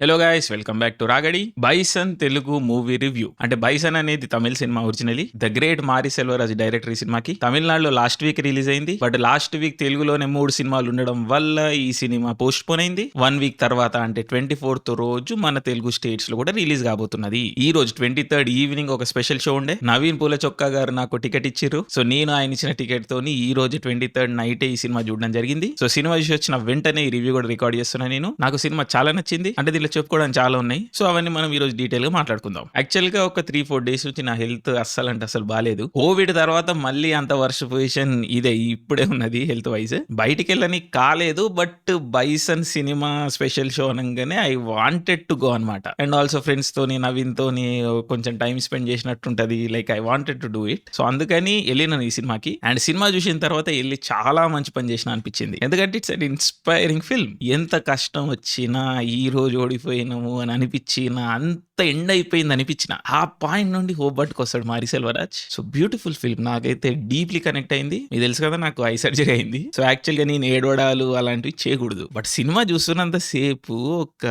Hello guys, welcome back to Ragadi. Bison Telugu movie review. అంటే Bison అనేది Tamil cinema originally. The great Mari Selvaraj director ఈ సినిమాకి. తమిళనాడులో లాస్ట్ వీక్ రిలీజ్ అయింది. బట్ లాస్ట్ వీక్ తెలుగులోనే 3 సినిమాలు ఉండడం వల్ల ఈ సినిమా పోస్ట్ పోన్ అయింది. 1 వీక్ తర్వాత అంటే 24th రోజు మన తెలుగు స్టేట్స్ లో కూడా రిలీజ్ కాబోతున్నది. ఈ రోజు 23rd ఈవినింగ్ ఒక స్పెషల్ షో ఉండే. నవీన్ పూల చొక్కా గారు నాకు టికెట్ ఇచ్చిర్రు. సో నేను ఆయన ఇచ్చిన టికెట్ తోని ఈ రోజు 23rd నైట్ ఈ సినిమా చూడడం జరిగింది. సో సినిమా చూసి వచ్చిన వెంటనే ఈ రివ్యూ కూడా రికార్డ్ చేస్తున్నా నేను. నాకు సినిమా చాలా నచ్చింది. అంటే దీనిలో చెప్పుకోవడానికి చాలా ఉన్నాయి. సో అవన్నీ మనం ఈ రోజు డీటెయిల్ గా మాట్లాడుకుందాం. యాక్చువల్ గా ఒక 3-4 డేస్ నుంచి నా హెల్త్ అస్సలు బాలేదు. కోవిడ్ తర్వాత మళ్ళీ అంత వర్ష పొజిషన్ ఇదే ఇప్పుడే ఉన్నది హెల్త్ వైజ్. బయటికి వెళ్ళని కాలేదు. But Bison cinema special show అనగానే ఐ వాంటెడ్ టు గో అనమాట. అండ్ ఆల్సో ఫ్రెండ్స్ తోని నవీన్ తోని కొంచెం టైం స్పెండ్ చేసినట్టుంటది. Like I wanted to do it. So అందుకని వెళ్ళినాను ఈ సినిమాకి. అండ్ సినిమా చూసిన తర్వాత వెళ్ళి చాలా మంచి పని చేసిన అనిపించింది. ఎందుకంటే ఇట్స్ అన్ ఇన్స్పైరింగ్ ఫిల్మ్. ఎంత కష్టం వచ్చినా ఈ రోజు ఓడిపోయినాము అని అనిపించిన, అంత ఎండ్ అయిపోయింది అనిపించిన ఆ పాయింట్ నుండి హోప్ పట్టుకొస్తాడు Mari Selvaraj. So beautiful film. నాకైతే డీప్లీ కనెక్ట్ అయింది. మీకు తెలుసు కదా నాకు ఐ సర్జరీ అయింది. సో యాక్చువల్ గా నేను ఏడవడాలు అలాంటివి చేయకూడదు. బట్ సినిమా చూస్తున్నంత సేపు ఒక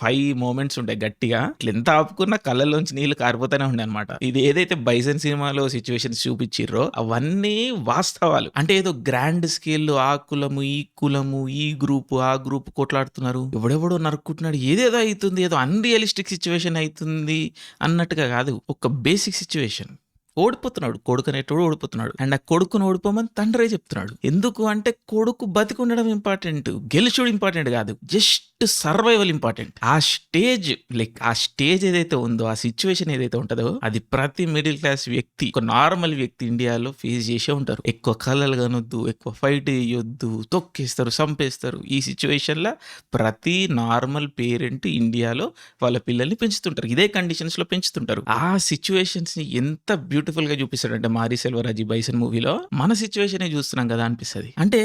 5 moments ఉంటాయి గట్టిగా. ఎంత ఆపుకున్నా కళ్ళలోంచి నీళ్లు కారిపోతూనే ఉండే అనమాట. ఇది ఏదైతే బైసన్ సినిమాలో సిచ్యువేషన్స్ చూపించిర్రో అవన్నీ వాస్తవాలు. అంటే ఏదో గ్రాండ్ స్కేల్లో ఆ కులము ఈ కులము ఈ గ్రూప్ ఆ గ్రూప్ కొట్లాడుతున్నారు, ఎవడెవడో నరుక్కుంటున్నాడు, ఏదేదో అవుతుంది, ఏదో అన్రియలిస్టిక్ సిచ్యువేషన్ అవుతుంది అన్నట్టుగా కాదు. ఒక బేసిక్ సిచ్యువేషన్. ఓడిపోతున్నాడు కొడుకు అనేటోడు, ఓడిపోతున్నాడు. అండ్ ఆ కొడుకును ఓడిపోమని తండ్రే చెప్తున్నాడు. ఎందుకు అంటే కొడుకు బతికుండడం ఇంపార్టెంట్, గెలుచుడు ఇంపార్టెంట్ కాదు. Just survival important. ఆ స్టేజ్ ఏదైతే ఉందో, ఆ సిచ్యువేషన్ ఏదైతే ఉంటుందో అది ప్రతి మిడిల్ క్లాస్ వ్యక్తి, ఒక నార్మల్ వ్యక్తి ఇండియాలో ఫేస్ చేసే ఉంటారు. ఎక్కువ కళలు కనొద్దు, ఎక్కువ ఫైట్ చేయొద్దు, తొక్కేస్తారు, చంపేస్తారు. ఈ సిచ్యువేషన్ లో ప్రతి నార్మల్ పేరెంట్ ఇండియాలో వాళ్ళ పిల్లల్ని పెంచుతుంటారు. ఇదే కండిషన్స్ లో పెంచుతుంటారు. ఆ సిచ్యువేషన్స్ ని ఎంత బ్యూటిఫుల్ గా చూపిస్తాడంటే మారి సెల్వరాజ్ బైసన్ మూవీలో. మన సిచ్యువేషన్ చూస్తున్నాం కదా అనిపిస్తుంది. అంటే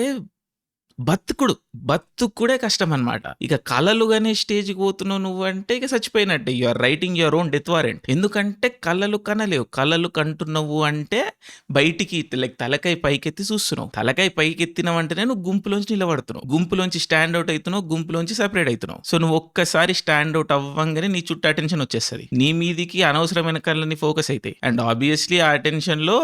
బతుకుడే కష్టం అనమాట. ఇక కళలుగానే స్టేజ్కి పోతున్నావు నువ్వు అంటే ఇక చచ్చిపోయినట్టే. You are writing your own death warrant. ఎందుకంటే కళలు కనలేవు. కళలు కంటున్నావు అంటే బయటికి లైక్ తలకాయ పైకెత్తి చూస్తున్నావు. తలకాయ పైకెత్తినావు అంటేనే నువ్వు గుంపులోంచి నిలబడుతున్నావు, గుంపులోంచి స్టాండ్ అవుట్ అవుతున్నావు, గుంపులోంచి సెపరేట్ అవుతున్నావు. సో నువ్వు ఒక్కసారి స్టాండ్ అవుట్ అవ్వంగానే నీ చుట్టూ అటెన్షన్ వచ్చేస్తుంది. నీ మీదికి అనవసరమైన కళ్ళని ఫోకస్ అవుతాయి. అండ్ ఆబ్వియస్లీ ఆ అటెన్షన్ లో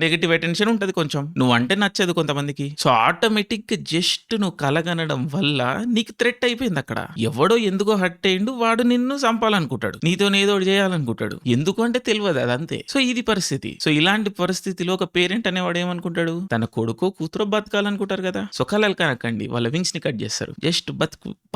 నెగిటివ్ అటెన్షన్ ఉంటుంది. కొంచెం నువ్వు అంటే నచ్చదు కొంతమందికి. సో ఆటోమేటిక్ గా జస్ట్ నువ్వు కలగనడం వల్ల నీకు థ్రెట్ అయిపోయింది. అక్కడ ఎవడో ఎందుకో హర్ట్ అయ్యిండు, వాడు నిన్ను చంపాలనుకుంటాడు, నీతో ఏదో చేయాలనుకుంటాడు. ఎందుకు అంటే తెలియదు, అదంతే. సో ఇది పరిస్థితి. సో ఇలాంటి పరిస్థితిలో ఒక పేరెంట్ అనేవాడు ఏమనుకుంటాడు, తన కొడుకో కూతురో బతకాలనుకుంటారు కదా. సో కలలు కనకండి, వాళ్ళ వింగ్స్ ని కట్ చేస్తారు. జస్ట్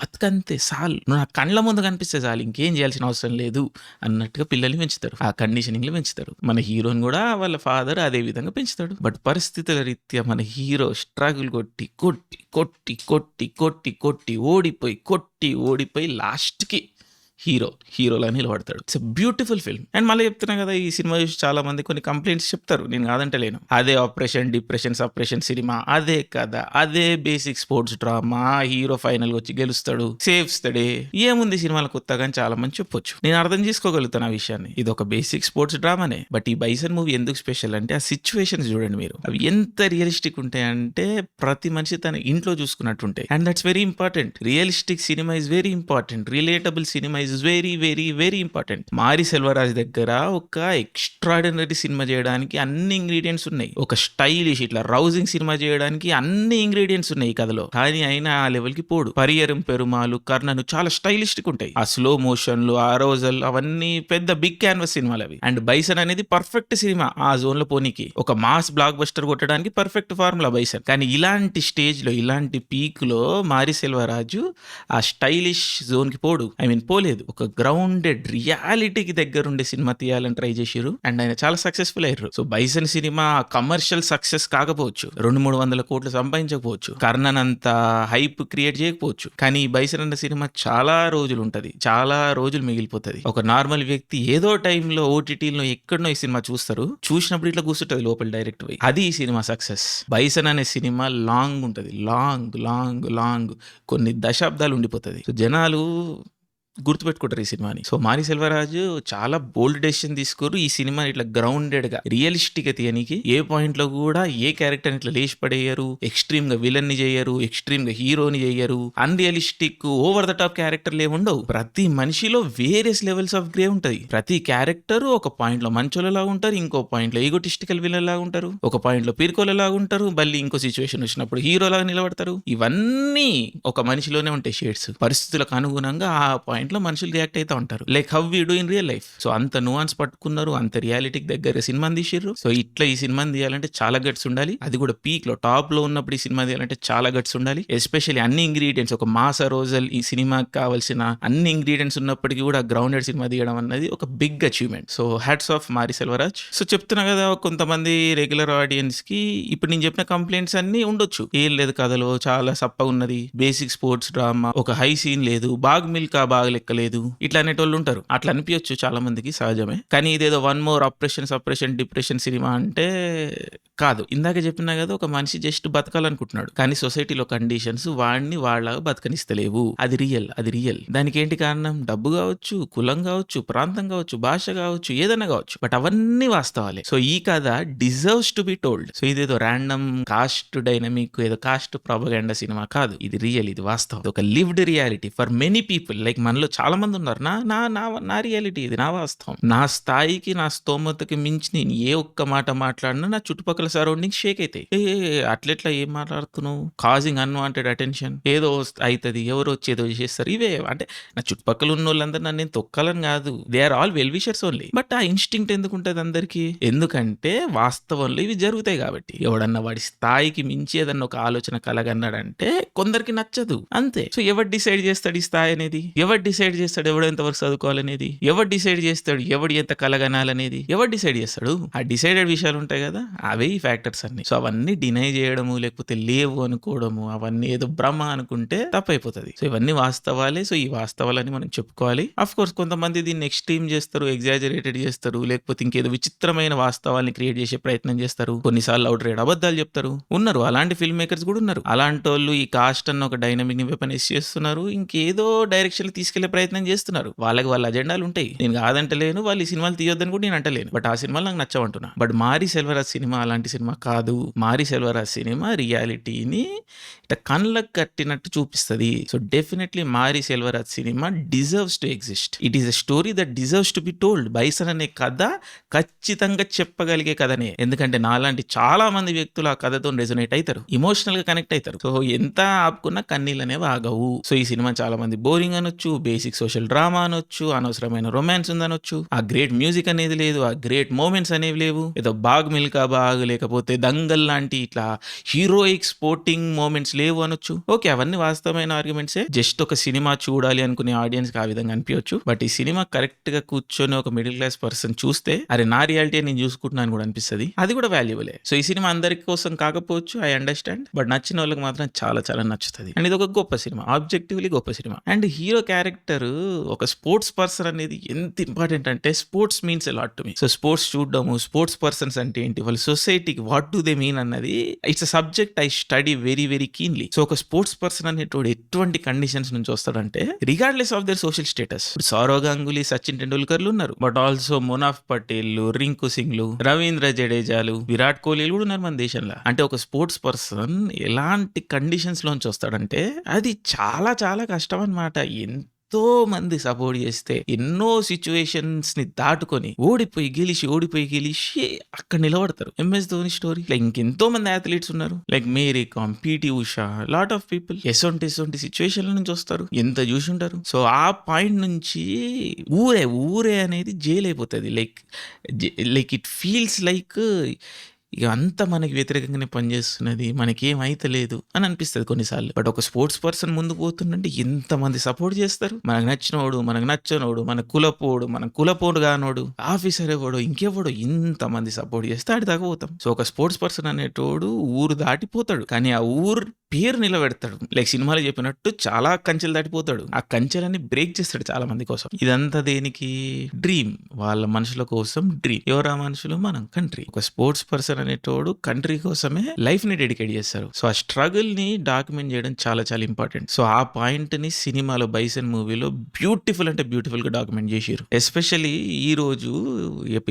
బతుకంతే చాలు, నువ్వు నా కళ్ళ ముందు కనిపిస్తే చాలు, ఇంకేం చేయాల్సిన అవసరం లేదు అన్నట్టుగా పిల్లల్ని పెంచుతారు. ఆ కండిషనింగ్ లో పెంచుతారు. మన హీరోని కూడా వాళ్ళ ఫాదర్ అదే విధంగా పెంచుతాడు. బట్ పరిస్థితుల రీత్యా మన హీరో స్ట్రగుల్ కొట్టి కొట్టి కొట్టి కొట్టి కొట్టి కొట్టి ఓడిపోయి లాస్ట్ కి హీరోలా నిలబడతాడు. It's beautiful film. అండ్ మళ్ళీ చెప్తున్నా కదా, ఈ సినిమా చూసి చాలా మంది కొన్ని కంప్లైంట్స్ చెప్తారు, నేను కాదంటే లేను. అదే ఆపరేషన్ డిప్రెషన్ సపరేషన్ సినిమా, అదే కదా, అదే basic sports drama, hero final వచ్చి గెలుస్తాడు, సేవ్స్తాడే, ఏముంది సినిమాలు కొత్తగా అని చాలా మంది చెప్పొచ్చు. నేను అర్థం చేసుకోగలుగుతాను ఆ విషయాన్ని. ఇది ఒక బేసిక్ స్పోర్ట్స్ డ్రామానే. బట్ ఈ బైసన్ మూవీ ఎందుకు స్పెషల్ అంటే ఆ సిచ్యువేషన్స్ చూడండి మీరు, అవి ఎంత రియలిస్టిక్ ఉంటాయంటే ప్రతి మనిషి తన ఇంట్లో చూసుకున్నట్టు ఉంటాయి. And that's very important. Realistic cinema is very important. Relatable cinema is very very very important. మారి సెల్వరాజ్ దగ్గర ఒక ఎక్స్ట్రాడినరీ సినిమా చేయడానికి అన్ని ఇంగ్రీడియంట్స్ ఉన్నాయి. ఒక స్టైలిష్ ఇట్లా రౌజింగ్ సినిమా చేయడానికి అన్ని ఇంగ్రీడియంట్స్ ఉన్నాయి ఈ కథలో. కానీ అయినా ఆ లెవెల్ కి పోడు. పరియరం పెరుమాలు, కర్ణను చాలా స్టైలిష్ గా ఉంటాయి. ఆ స్లో మోషన్లు, ఆ రోజల్, అవన్నీ పెద్ద బిగ్ క్యాన్వస్ సినిమాలు అవి. అండ్ బైసన్ అనేది పర్ఫెక్ట్ సినిమా ఆ జోన్ లో పోనీకి. ఒక మాస్ బ్లాక్ బస్టర్ కొట్టడానికి పర్ఫెక్ట్ ఫార్ములా బైసన్. కానీ ఇలాంటి స్టేజ్ లో, ఇలాంటి పీక్ లో మారి సెల్వరాజు ఆ స్టైలిష్ జోన్ కి పోడు. పోలేదు. ఒక గ్రౌండెడ్ రియాలిటీకి దగ్గరుండే సినిమా తీయాలని ట్రై చేసిరు. అండ్ ఆయన చాలా సక్సెస్ఫుల్ అయ్యారు. So bison cinema commercial success కాకపోవచ్చు, 200-300 కోట్లు సంపాదించకపోవచ్చు, కర్ణన్ అంత హైప్ క్రియేట్ చేయకపోవచ్చు, కానీ ఈ బైసన్ అన్న సినిమా చాలా రోజులు ఉంటది, చాలా రోజులు మిగిలిపోతుంది. ఒక నార్మల్ వ్యక్తి ఏదో టైంలో ఓటీటీలో ఎక్కడనో ఈ సినిమా చూస్తారు, చూసినప్పుడు ఇట్లా కూర్చుంటది లోపల డైరెక్ట్ పోయి. అది ఈ సినిమా సక్సెస్. బైసన్ అనే సినిమా లాంగ్ ఉంటది, లాంగ్ లాంగ్ లాంగ్ కొన్ని దశాబ్దాలు ఉండిపోతుంది. సో జనాలు గుర్తుపెట్టుకుంటారు ఈ సినిమాని. సో మారి సెల్వరాజు చాలా బోల్డ్ డెసిషన్ తీసుకోరు ఈ సినిమా ఇట్లా గ్రౌండెడ్ గా రియలిస్టిక్ గా తీయనికి. ఏ పాయింట్ లో కూడా ఏ క్యారెక్టర్ ఇట్లా లేచి పడేయరు, ఎక్స్ట్రీమ్ గా విలన్ ని చేయరు, ఎక్స్ట్రీమ్ గా హీరోని చేయరు, అన్రియలిస్టిక్ ఓవర్ ద టాప్ క్యారెక్టర్లు ఏముండవు. ప్రతి మనిషిలో వేరియస్ లెవెల్స్ ఆఫ్ గ్రే ఉంటది. ప్రతి క్యారెక్టర్ ఒక పాయింట్ లో మంచోళ్ళలా ఉంటారు, ఇంకో పాయింట్ లో ఈగోటిస్టికల్ విలన్ లాగా ఉంటారు, ఒక పాయింట్ లో పీర్కోలలాగా ఉంటారు, మళ్ళీ ఇంకో సిచ్యువేషన్ వచ్చినప్పుడు హీరో లాగా నిలబడతారు. ఇవన్నీ ఒక మనిషిలోనే ఉంటాయి షేడ్స్. పరిస్థితులకు అనుగుణంగా ఆ పాయింట్ లో మనుషులు రియాక్ట్ అవుతా ఉంటారు, like how we do in real life. So అంత నువాన్స్ పట్టుకున్నారు, అంత రియాలిటీకి దగ్గర సినిమా తీసిర్రు. సో ఇట్లా ఈ సినిమా తీయాలంటే చాలా గట్స్ ఉండాలి. అది కూడా పీక్ లో టాప్ లో ఉన్నప్పుడు ఈ సినిమా తీయాలంటే చాలా గట్స్ ఉండాలి. ఎస్పెషల్లీ అన్ని ఇంగ్రీడియంట్స్, ఒక మాస రోజల్ ఈ సినిమాకి కావాల్సిన అన్ని ఇంగ్రీడియంట్స్ ఉన్నప్పటికీ కూడా గ్రౌండెడ్ సినిమా తీయడం అన్నది ఒక big achievement. So hats off Mari Selvaraj. So చెప్తున్నా కదా, కొంతమంది రెగ్యులర్ ఆడియన్స్ కి ఇప్పుడు నేను చెప్పిన కంప్లైంట్స్ అన్ని ఉండొచ్చు. ఏం లేదు కథలో చాలా సప్పగా ఉన్నది, బేసిక్ స్పోర్ట్స్ డ్రామా, ఒక హై సీన్ లేదు, బాగ్ మిల్క్ బాగా లెక్కలేదు, ఇట్లా అనేటోళ్ళు ఉంటారు. అట్లా అనిపించచ్చు చాలా మందికి, సహజమే. కానీ ఇదేదో one more oppression suppression depression cinema అంటే కాదు. ఇందాక చెప్పినా కదా, ఒక మనిషి జస్ట్ బతకాలనుకుంటున్నాడు, కానీ సొసైటీలో కండిషన్స్ వాడిని వాళ్ళగా బతకనిస్తలేవు. అది రియల్, అది రియల్. దానికి ఏంటి కారణం? డబ్బు కావచ్చు, కులం కావచ్చు, ప్రాంతం కావచ్చు, భాష కావచ్చు, ఏదైనా కావచ్చు, బట్ అవన్నీ వాస్తవాలే. సో ఈ కథ deserves to be told. So ఇదేదో ర్యాండమ్ కాస్ట్ డైనమిక్, ఏదో కాస్ట్ ప్రాపగండా సినిమా కాదు. ఇది రియల్, ఇది వాస్తవం, ఒక lived reality for many people. Like మనలో చాలా మంది ఉన్నారు. నా నా నా నా రియాలిటీ ఇది, నా వాస్తవం. నా స్థాయికి, నా స్తోమతకి మించి నేను ఏ ఒక్క మాట మాట్లాడినా నా చుట్టుపక్కల సరౌండింగ్ షేక్ అవుతాయి. అట్లెట్లా ఏం మాట్లాడుతున్నావు, కాజింగ్ అన్వాంటెడ్ అటెన్షన్, ఏదో అవుతుంది, ఎవరు వచ్చి ఏదో చేస్తారు, ఇవే. అంటే నా చుట్టుపక్కల ఉన్న వాళ్ళందరూ నన్ను నేను తొక్కాలని కాదు, they are all well wishers only. But ఆ ఇన్స్టింక్ట్ ఎందుకు ఉంటుంది అందరికీ? ఎందుకంటే వాస్తవంలో ఇవి జరుగుతాయి కాబట్టి. ఎవడన్నా వాడి స్థాయికి మించి ఏదన్నా ఒక ఆలోచన కలగన్నాడంటే కొందరికి నచ్చదు, అంతే. సో ఎవరు డిసైడ్ చేస్తాడు ఈ స్థాయి అనేది? ఎవరు డిసైడ్ చేస్తాడు ఎవడు ఎంతవరకు చదువుకోవాలనేది? ఎవరు డిసైడ్ చేస్తాడు ఎవడు ఎంత కలగనాలనేది? ఎవరు డిసైడ్ చేస్తాడు? ఆ డిసైడెడ్ విషయాలు ఉంటాయి కదా, అవే ఈ ఫ్యాక్టర్స్ అన్ని. సో అవన్నీ డినై చేయడము, లేకపోతే లేవు అనుకోవడము, అవన్నీ ఏదో భ్రమ అనుకుంటే తప్పైపోతుంది. సో ఇవన్నీ వాస్తవాలే. సో ఈ వాస్తవాలని మనం చెప్పుకోవాలి. అఫ్ కోర్స్ కొంతమంది దీన్ని ఎక్స్ట్రీమ్ చేస్తారు, ఎగ్జాజరేటెడ్ చేస్తారు, లేకపోతే ఇంకేదో విచిత్రమైన వాస్తవాల్ని క్రియేట్ చేసే ప్రయత్నం చేస్తారు. కొన్నిసార్లు అవుట్ రేట్ అబద్ధాలు చెప్తారు. ఉన్నారు అలాంటి ఫిల్మ్ మేకర్స్ కూడా ఉన్నారు. అలాంటి వాళ్ళు ఈ కాస్ట్ అన్న ఒక డైనమిక్ ని వెపనైజ్ చేస్తున్నారు, ఇంకేదో డైరెక్షన్ తీసుకెళ్లే ప్రయత్నం చేస్తున్నారు. వాళ్ళకి వాళ్ళ అజెండాలు ఉంటాయి. నేను కాదంటలేను, వాళ్ళు ఈ సినిమాలు తీయొద్దని కూడా నేను అంటలేను, బట్ ఆ సినిమాలు నాకు నచ్చవంటున్నా. బట్ మారి సెల్వరాజ్ సినిమా అలాంటి సినిమా కాదు. మారి సెల్వరాజ్ సినిమా రియాలిటీని ఇట్లా కళ్ళకు కట్టినట్టు చూపిస్తుంది. సో డెఫినెట్లీ మారి Selvaraj cinema deserves to exist. It is a story that deserves to be told. Bison అనే కథ ఖచ్చితంగా చెప్పగలిగే కథనే. ఎందుకంటే నాలాంటి చాలా మంది వ్యక్తులు ఆ కథతో రెజొనేట్ అవుతారు, ఇమోషనల్ గా కనెక్ట్ అవుతారు. సో ఎంత ఆపుకున్నా కన్నీళ్ళు అనేవి ఆగవు. సో ఈ సినిమా చాలా మంది బోరింగ్ అనొచ్చు, బేసిక్ సోషల్ డ్రామా అనొచ్చు, అనవసరమైన రొమాన్స్ ఉందనొచ్చు, ఆ గ్రేట్ మ్యూజిక్ అనేది లేదు, ఆ గ్రేట్ మూమెంట్స్ అనేవి లేవు, ఏదో బాగ్ మిల్కా బాగ్ లేకపోతే దంగల్ లాంటి ఇట్లా హీరోయిక్ స్పోర్టింగ్ మూమెంట్స్ లేవు అనొచ్చు. ఓకే, అవన్నీ వాస్తవమైన ఆర్గ్యుమెంట్సే. జస్ట్ ఒక సినిమా చూడాలి అనుకునే ఆడియన్స్ కి ఆ విధంగా అనిపించవచ్చు. బట్ ఈ సినిమా కరెక్ట్ గా కూర్చొని ఒక మిడిల్ క్లాస్ పర్సన్ చూస్తే, అరే నా రియాలిటీ నేను చూసుకుంటున్నాను కూడా అనిపిస్తుంది. అది కూడా వాల్యుబులే. సో ఈ సినిమా అందరి కోసం కాకపోవచ్చు, ఐ అండర్స్టాండ్, బట్ నచ్చిన వాళ్ళకి మాత్రం చాలా చాలా నచ్చుతుంది. అండ్ ఇది ఒక గొప్ప సినిమా, ఆబ్జెక్టివ్లీ గొప్ప సినిమా. అండ్ హీరో క్యారెక్టర్ ఒక స్పోర్ట్స్ పర్సన్ అనేది ఎంత ఇంపార్టెంట్ అంటే, sports means a lot to me. So sports చూడడము, స్పోర్ట్స్ పర్సన్స్ అంటే ఏంటి, వాళ్ళ సొసైటీకి వాట్ డు దే మీన్ అన్నది it's a subject I study very very keenly. So ఒక స్పోర్ట్స్ పర్సన్ అనేటోడు ఎటువంటి కండిషన్స్ నుంచి వస్తాడంటే, regardless of their social status. Sourav Ganguly, Sachin టెండూల్కర్లు ఉన్నారు, బట్ ఆల్సో మునాఫ్ పటేల్, రింకు సింగ్లు, రవీంద్ర జడేజాలు, విరాట్ కోహ్లీలు కూడా ఉన్నారు మన దేశంలో. అంటే ఒక స్పోర్ట్స్ పర్సన్ ఎలాంటి కండిషన్స్ లోంచి వస్తాడంటే అది చాలా చాలా కష్టం అన్నమాట. ఎంతో మంది సపోర్ట్ చేస్తే ఎన్నో సిచ్యువేషన్స్ ని దాటుకొని ఓడిపోయి గెలిచి అక్కడ నిలబడతారు. ఎంఎస్ ధోని స్టోరీ, లైక్ ఇంకెంతో మంది అథ్లీట్స్ ఉన్నారు, like Mary Kom, PT Usha, lot of people ఎసొంటి సిచ్యువేషన్ల నుంచి వస్తారు, ఎంత చూసి ఉంటారు. సో ఆ పాయింట్ నుంచి ఊరే అనేది జైలు అయిపోతుంది. లైక్ ఇట్ ఫీల్స్ లైక్ ఇక అంతా మనకి వ్యతిరేకంగానే పనిచేస్తున్నది, మనకేమైతలేదు అని అనిపిస్తుంది కొన్నిసార్లు. బట్ ఒక స్పోర్ట్స్ పర్సన్ ముందుకు పోతుందంటే ఎంతమంది సపోర్ట్ చేస్తారు. మనకు నచ్చినోడు, మనకు నచ్చనోడు, మన కులపోడు కానోడు, ఆఫీసర్ ఎవడో ఇంకెవడో, ఇంతమంది సపోర్ట్ చేస్తే ఆడి దాకా పోతాం. సో ఒక స్పోర్ట్స్ పర్సన్ అనేటోడు ఊరు దాటిపోతాడు, కానీ ఆ ఊరు పేరు నిలబెడతాడు. లైక్ సినిమాలో చెప్పినట్టు చాలా కంచెలు దాటిపోతాడు. ఆ కంచెలన్నీ బ్రేక్ చేస్తాడు చాలా మంది కోసం. ఇదంతా దేనికి? డ్రీమ్. వాళ్ళ మనుషుల కోసం డ్రీమ్. ఎవరా మనుషులు? మనం, కంట్రీ. ఒక స్పోర్ట్స్ పర్సన్ అనేటోడు కంట్రీ కోసమే లైఫ్ ని డెడికేట్ చేస్తారు. సో ఆ స్ట్రగుల్ ని డాక్యుమెంట్ చేయడం చాలా చాలా ఇంపార్టెంట్. సో ఆ పాయింట్ ని సినిమాలో, బైసన్ మూవీలో బ్యూటిఫుల్ అంటే బ్యూటిఫుల్ గా డాక్యుమెంట్ చేశారు. ఎస్పెషల్లీ ఈ రోజు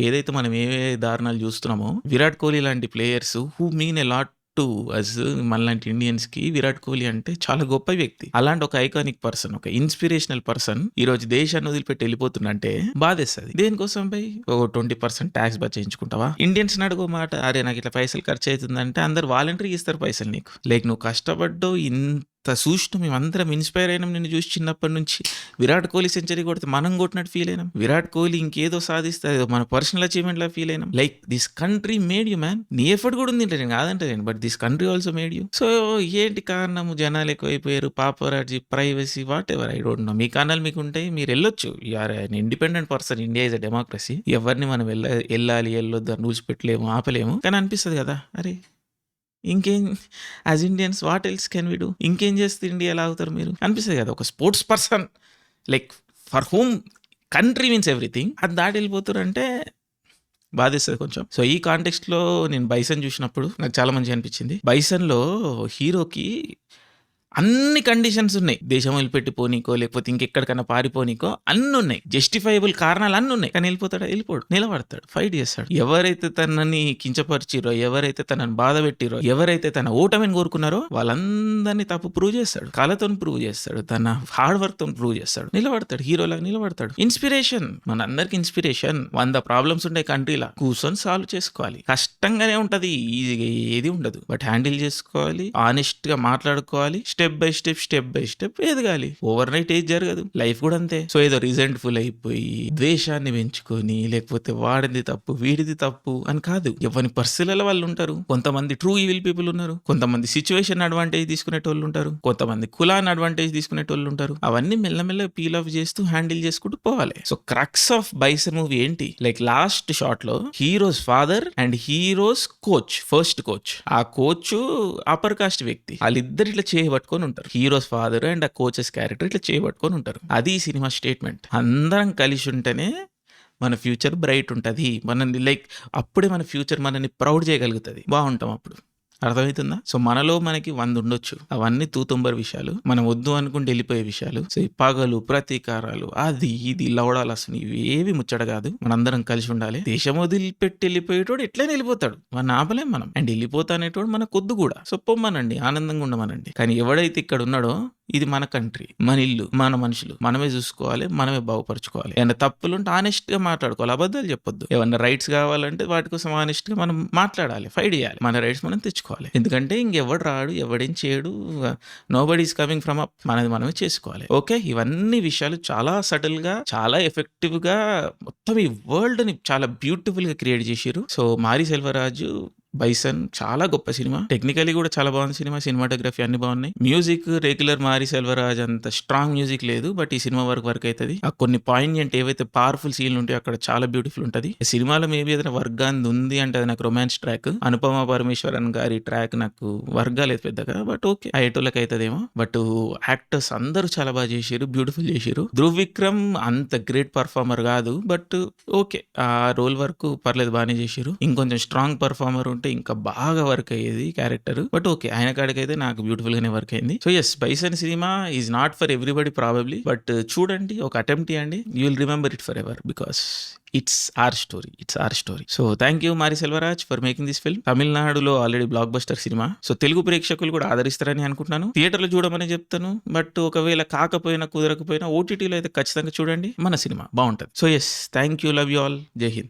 ఏదైతే మనం ఏ దారుణాలు చూస్తున్నామో, విరాట్ కోహ్లీ లాంటి players who mean a lot to us, మనలాంటి ఇండియన్స్ కి విరాట్ కోహ్లీ అంటే చాలా గొప్ప వ్యక్తి. అలాంటి ఒక ఐకానిక్ పర్సన్, ఒక ఇన్స్పిరేషనల్ పర్సన్ ఈ రోజు దేశాన్ని వదిలిపెట్టి వెళ్ళిపోతుందంటే బాధేస్తుంది. దేనికోసం పై ఒక 20% ట్యాక్స్ బచాయించుకుంటావా? ఇండియన్స్ అడుగు మాట, అరే నాకు ఇట్లా పైసలు ఖర్చు అవుతుందంటే అందరు వాలంటరీ ఇస్తారు పైసలు నీకు. లైక్ నువ్వు కష్టపడ్డో ఇంత చూసిన మేమందరం ఇన్స్పైర్ అయినాం నిన్ను చూసి చిన్నప్పటి నుంచి. విరాట్ కోహ్లీ సెంచరీ కొడితే మనం కొట్టినట్టు ఫీల్ అయినాం. విరాట్ కోహ్లీ ఇంకేదో సాధిస్తే మన పర్సనల్ అచీవ్మెంట్ లా ఫీల్ అయినాం. Like this country made you man. నీ ఎఫర్ట్ కూడా ఉంది నేను కాదంటే నేను, but this country also made you. So ఏంటి కారణము? జనాలు ఎక్కువైపోయారు, paparazzi, privacy, whatever, I don't know. మీ కారణాలు మీకు ఉంటాయి, మీరు వెళ్ళొచ్చు. You're an independent person. India is a democracy. ఎవరిని మనం వెళ్ళాలి వెళ్ళొద్దు అని రూల్స్ పెట్టలేము, ఆపలేము. కానీ అనిపిస్తుంది కదా, అరే ఇంకేం, as Indians what else can we do? ఇంకేం చేస్తే ఇండియా ఎలా అవుతారు మీరు అనిపిస్తుంది కదా. ఒక sports person like for whom country means everything, అది దాటి వెళ్ళిపోతారు అంటే బాధేస్తుంది కొంచెం. సో ఈ కాంటెక్స్ట్లో నేను బైసన్ చూసినప్పుడు నాకు చాలా మంచిగా అనిపించింది. బైసన్లో హీరోకి అన్ని కండిషన్స్ ఉన్నాయి. దేశం వదిలిపెట్టి పోనీకో, లేకపోతే ఇంకెక్కడికైనా పారిపోనీకో అన్ని ఉన్నాయి. జస్టిఫైబుల్ కారణాలు అన్ని ఉన్నాయి. కానీ వెళ్ళిపోతాడా? వెళ్ళిపోడు. నిలబడతాడు, ఫైట్ చేస్తాడు. ఎవరైతే తనని కించపరిచిరో, ఎవరైతే తనని బాధ పెట్టిరో, ఎవరైతే తన ఓటమిని కోరుకున్నారో వాళ్ళందరినీ తప్పు ప్రూవ్ చేస్తాడు. కళతో ప్రూవ్ చేస్తాడు, తన హార్డ్ వర్క్ తో ప్రూవ్ చేస్తాడు. నిలబడతాడు, హీరోలాగా నిలబడతాడు. ఇన్స్పిరేషన్, మన అందరికి ఇన్స్పిరేషన్. 100 ప్రాబ్లమ్స్ ఉంటాయి కంట్రీలా, కూర్చొని సాల్వ్ చేసుకోవాలి. కష్టంగానే ఉంటది, ఈజీగా ఏది ఉండదు. బట్ హ్యాండిల్ చేసుకోవాలి, ఆనెస్ట్ గా మాట్లాడుకోవాలి. స్టెప్ బై స్టెప్ ఎదగాలి. ఓవర్ నైట్ ఏది జరగదు. లైఫ్ కూడా అంతే. సో ఏదో రిజెంట్ఫుల్ అయిపోయి ద్వేషాన్ని పెంచుకొని, లేకపోతే వాడిది తప్పు వీడిది తప్పు అని కాదు. ఎవరి పరిస్థితులలో వాళ్ళు ఉంటారు. కొంతమంది ట్రూ ఈవిల్ పీపుల్ ఉన్నారు, కొంతమంది సిచ్యువేషన్ అడ్వాంటేజ్ తీసుకునేటోళ్ళు ఉంటారు, కొంతమంది కులాన్ని అడ్వాంటేజ్ తీసుకునేటోళ్ళు ఉంటారు. అవన్నీ మెల్లమెల్ల పీల్ ఆఫ్ చేస్తూ హ్యాండిల్ చేసుకుంటూ పోవాలి. So crux of bison movie ఏంటి? లైక్ లాస్ట్ షాట్ లో heroes father and heroes coach, first coach, ఆ కోచ్ అప్పర్ కాస్ట్ వ్యక్తి, వాళ్ళిద్దరు ఇట్లా చేయబట్టుకొని ఉంటారు. హీరోస్ ఫాదర్ అండ్ ఆ కోచెస్ క్యారెక్టర్ ఇట్లా చేయబట్టుకొని ఉంటారు. అది ఈ సినిమా స్టేట్మెంట్. అందరం కలిసి ఉంటేనే మన ఫ్యూచర్ బ్రైట్ ఉంటుంది. మనల్ని లైక్ అప్పుడే మన ఫ్యూచర్ మనల్ని ప్రౌడ్ చేయగలుగుతుంది. బాగుంటాం అప్పుడు. అర్థమవుతుందా? సో మనలో మనకి 100 ఉండొచ్చు, అవన్నీ తూతుంబర్ విషయాలు, మనం వద్దు అనుకుంటే వెళ్ళిపోయే విషయాలు. సో ఈ పగలు, ప్రతీకారాలు, అది ఇది లవడాలు అసలు ఇవి ఏవి ముచ్చట కాదు. మనందరం కలిసి ఉండాలి. దేశం వదిలిపెట్టి వెళ్ళిపోయేటోడు ఎట్లయినా వెళ్ళిపోతాడు, మన ఆపలేం మనం. అండ్ వెళ్ళిపోతానేటోడు మన కొద్దు కూడా. సో పొమ్మనండి, ఆనందంగా ఉండమనండి. కానీ ఎవడైతే ఇక్కడ ఉన్నాడో, ఇది మన కంట్రీ, మన ఇల్లు, మన మనుషులు, మనమే చూసుకోవాలి, మనమే బాగుపరచుకోవాలి. ఏమన్నా తప్పులుంటే ఆనెస్ట్ గా మాట్లాడుకోవాలి, అబద్ధాలు చెప్పొద్దు. ఏమన్నా రైట్స్ కావాలంటే వాటి కోసం ఆనెస్ట్ గా మనం మాట్లాడాలి, ఫైట్ చేయాలి, మన రైట్స్ మనం తెచ్చుకోవాలి. ఎందుకంటే ఇంకెవడు రాడు, ఎవడేం చేయడు, nobody is coming from up, మనది మనమే చేసుకోవాలి. ఓకే, ఇవన్నీ విషయాలు చాలా సటిల్ గా, చాలా ఎఫెక్టివ్ గా మొత్తం ఈ వరల్డ్ ని చాలా బ్యూటిఫుల్ గా క్రియేట్ చేసిరు. సో మారి సెల్వరాజు బైసన్ చాలా గొప్ప సినిమా. టెక్నికలీ కూడా చాలా బాగుంది సినిమా. సినిమాటోగ్రఫీ అన్ని బాగున్నాయి. మ్యూజిక్ రెగ్యులర్ మారి సెల్వరాజ్ అంత స్ట్రాంగ్ మ్యూజిక్ లేదు, బట్ ఈ సినిమా వర్క్ అవుతుంది. ఆ కొన్ని పాయింట్ ఏవైతే పవర్ఫుల్ సీన్లు ఉంటాయో అక్కడ చాలా బ్యూటిఫుల్ ఉంటుంది. సినిమాలో మేబీ ఏదైనా వర్గాన్ని ఉంది అంటే అది నాకు రొమాన్స్ ట్రాక్. అనుపమ పరమేశ్వరన్ గారి ట్రాక్ నాకు వర్గాలేదు పెద్దగా, బట్ ఓకే అయ్యేటోళ్ళకి అవుతుందేమో. బట్ యాక్టర్స్ అందరూ చాలా బాగా చేశారు, బ్యూటిఫుల్ చేశారు. ధ్రువ్ విక్రమ్ అంత గ్రేట్ పర్ఫార్మర్ కాదు, బట్ ఓకే ఆ రోల్ వర్క్ పర్లేదు, బాగానే చేశారు. ఇంకొంచెం స్ట్రాంగ్ పర్ఫార్మర్ ఉంటే ఇంకా బాగా వర్క్ అయ్యేది క్యారెక్టర్. బట్ ఓకే, ఆయన కాడికైతే నాకు బ్యూటిఫుల్ గానే వర్క్ అయింది. సో ఎస్, బైసన్ సినిమా is not for everybody probably, but చూడండి, ఒక అటెంప్ట్ ఇవ్వండి. You will remember it forever because it's our story. So thank you Mari Selvaraj for making this film. తమిళనాడులో already blockbuster సినిమా. So Telugu ప్రేక్షకులు కూడా ఆదరిస్తారని అనుకుంటున్నాను. థియేటర్లో చూడమని చెప్తాను, బట్ ఒకవేళ కాకపోయినా కుదరకపోయినా ఓటీటీలో అయితే ఖచ్చితంగా చూడండి. మన సినిమా బాగుంటుంది. So yes, thank you, love you all, Jai Hind.